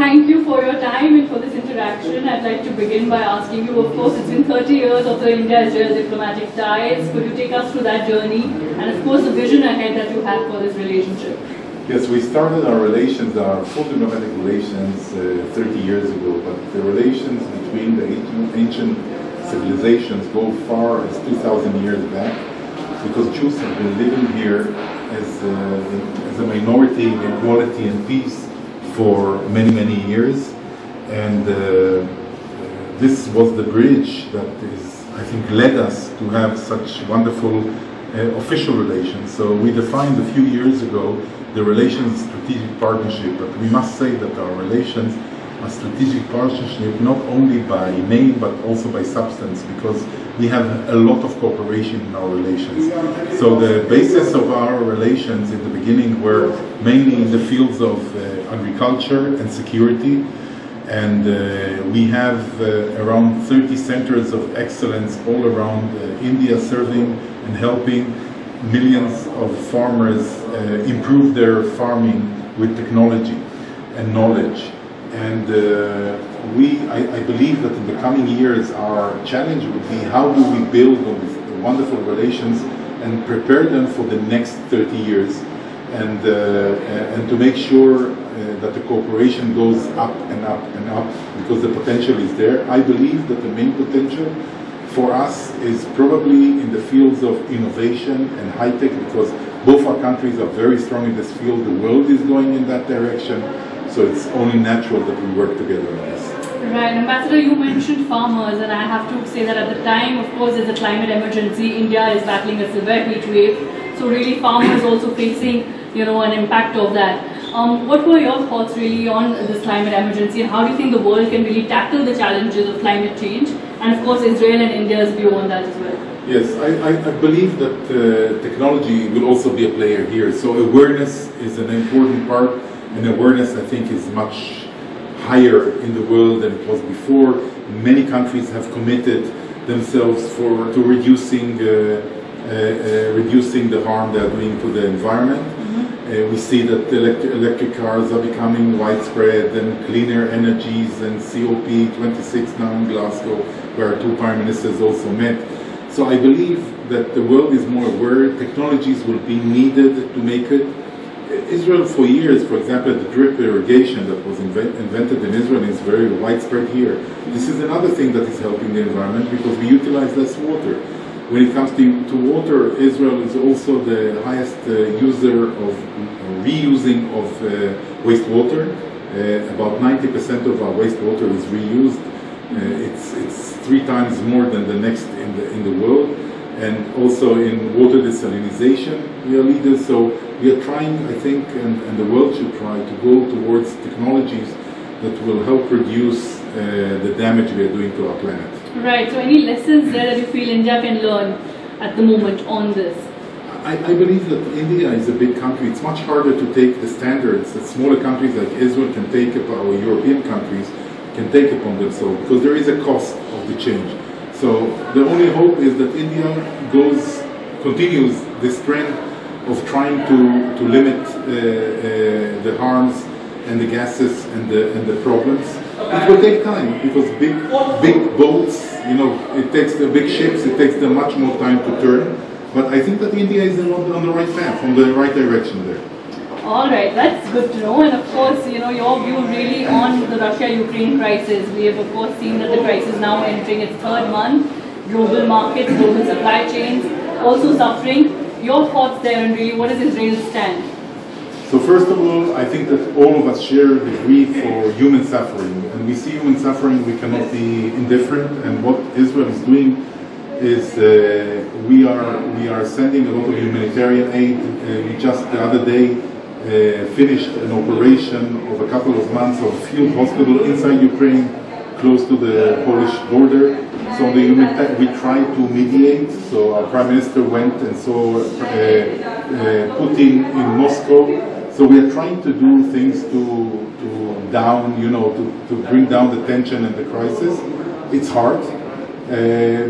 thank you for your time and for this interaction. I'd like to begin by asking you, of course, it's been 30 years of the India-Israel diplomatic ties. Could you take us through that journey? And of course, the vision ahead that you have for this relationship. Yes, we started our relations, our full diplomatic relations 30 years ago, but the relations between the ancient civilizations go far as 2,000 years back, because Jews have been living here as a minority in equality and peace for many, many years. And this was the bridge that I think, led us to have such wonderful official relations. So we defined a few years ago the relations strategic partnership, but we must say that our relations are strategic partnership not only by name but also by substance, because we have a lot of cooperation in our relations. So the basis of our relations in the beginning were mainly in the fields of agriculture and security, and we have around 30 centers of excellence all around India, serving and helping millions of farmers improve their farming with technology and knowledge. And I believe that in the coming years our challenge would be how do we build on these wonderful relations and prepare them for the next 30 years, and to make sure that the cooperation goes up and up and up, because the potential is there. I believe that the main potential for us is probably in the fields of innovation and high-tech, because both our countries are very strong in this field. The world is going in that direction, so it's only natural that we work together on this. Right, Ambassador, you mentioned farmers, and I have to say that at the time, of course, there's a climate emergency. India is battling a severe heat wave, so really farmers also facing, an impact of that. What were your thoughts really on this climate emergency, and how do you think the world can really tackle the challenges of climate change? And of course, Israel and India's view on that as well. Yes, I believe that technology will also be a player here. So awareness is an important part, and awareness, I think, is much higher in the world than it was before. Many countries have committed themselves to reducing the harm they are doing to the environment. We see that electric cars are becoming widespread, and cleaner energies, and COP26 now in Glasgow, where our two prime ministers also met. So I believe that the world is more aware. Technologies will be needed to make it. Israel for years, for example, the drip irrigation that was invented in Israel is very widespread here. This is another thing that is helping the environment, because we utilize less water. When it comes to water, Israel is also the highest user of reusing of wastewater. About 90% of our wastewater is reused. It's 3 times more than the next in the world. And also in water desalinization, we are leaders. So we are trying, I think, and the world should try to go towards technologies that will help reduce the damage we are doing to our planet. Right, so any lessons there that you feel India can learn at the moment on this? I believe that India is a big country. It's much harder to take the standards that smaller countries like Israel can take upon, or European countries can take upon themselves, because there is a cost of the change. So the only hope is that India continues this trend of trying to limit the harms and the gases and the problems. It will take time, because big boats, it takes the big ships, it takes them much more time to turn. But I think that India is on the right path, on the right direction there. All right, that's good to know. And of course, your view really on the Russia-Ukraine crisis. We have, of course, seen that the crisis is now entering its 3rd month. Global markets, global supply chains also suffering. Your thoughts there, and really, what is Israel's stand? So first of all, I think that all of us share the grief for human suffering. And we see human suffering, we cannot be indifferent. And what Israel is doing is we are sending a lot of humanitarian aid. We just the other day finished an operation of a couple of months of field hospital inside Ukraine, close to the Polish border. So we tried to mediate. So our Prime Minister went and saw Putin in Moscow. So we are trying to do things to bring down the tension and the crisis. It's hard.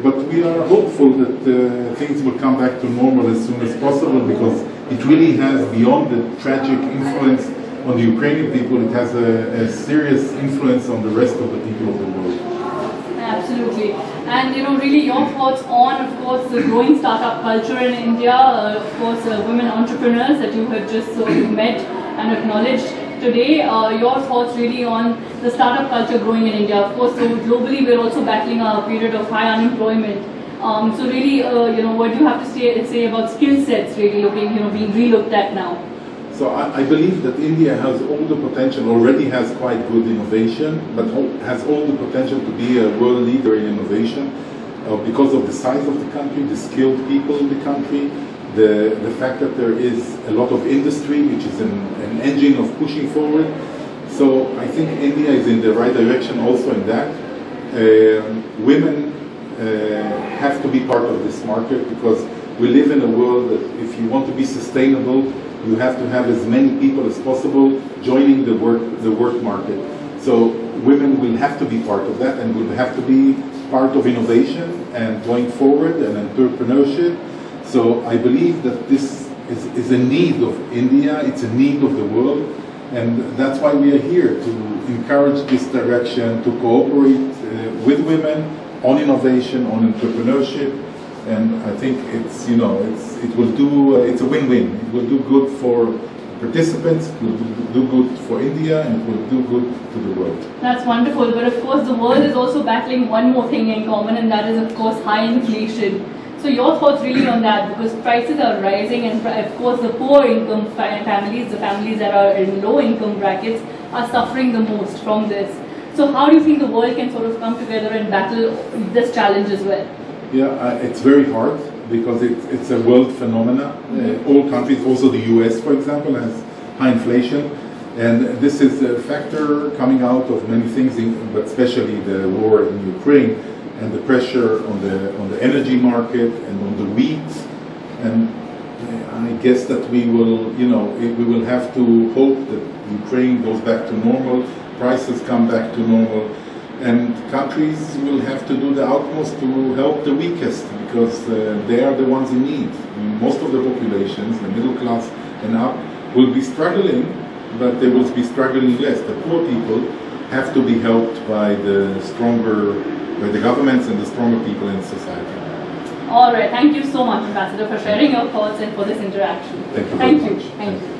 But we are hopeful that things will come back to normal as soon as possible, because it really has, beyond the tragic influence on the Ukrainian people, it has a serious influence on the rest of the people of the world. Absolutely. And really your thoughts on, of course, the growing startup culture in India, of course, women entrepreneurs that you have just met and acknowledged today, your thoughts really on the startup culture growing in India. Of course, so globally we're also battling a period of high unemployment. So really, what do you have to say about skill sets really being relooked at now? So I believe that India has all the potential, already has quite good innovation, but has all the potential to be a world leader in innovation because of the size of the country, the skilled people in the country, the fact that there is a lot of industry, which is an engine of pushing forward. So I think India is in the right direction also in that. Women have to be part of this market because we live in a world that if you want to be sustainable, you have to have as many people as possible joining the work market. So women will have to be part of that and will have to be part of innovation and going forward and entrepreneurship. So I believe that this is a need of India, it's a need of the world, and that's why we are here, to encourage this direction, to cooperate with women on innovation, on entrepreneurship. And I think it's a win-win. It will do good for participants, it will do good for India, and it will do good to the world. That's wonderful. But of course, the world is also battling one more thing in common, and that is, of course, high inflation. So your thoughts really on that, because prices are rising, and of course, the poor income families, the families that are in low income brackets, are suffering the most from this. So how do you think the world can sort of come together and battle this challenge as well? Yeah, it's very hard because it's a world phenomena. All countries, also the US, for example, has high inflation. And this is a factor coming out of many things, but especially the war in Ukraine and the pressure on the energy market and on the wheat. And I guess that we will have to hope that Ukraine goes back to normal, prices come back to normal, and countries will have to do the utmost to help the weakest, because they are the ones in need. Most of the populations, the middle class and up, will be struggling, but they will be struggling less. The poor people have to be helped by the governments and the stronger people in society. All right. Thank you so much, Ambassador, for sharing your thoughts and for this interaction. Thank you very much. Thank you.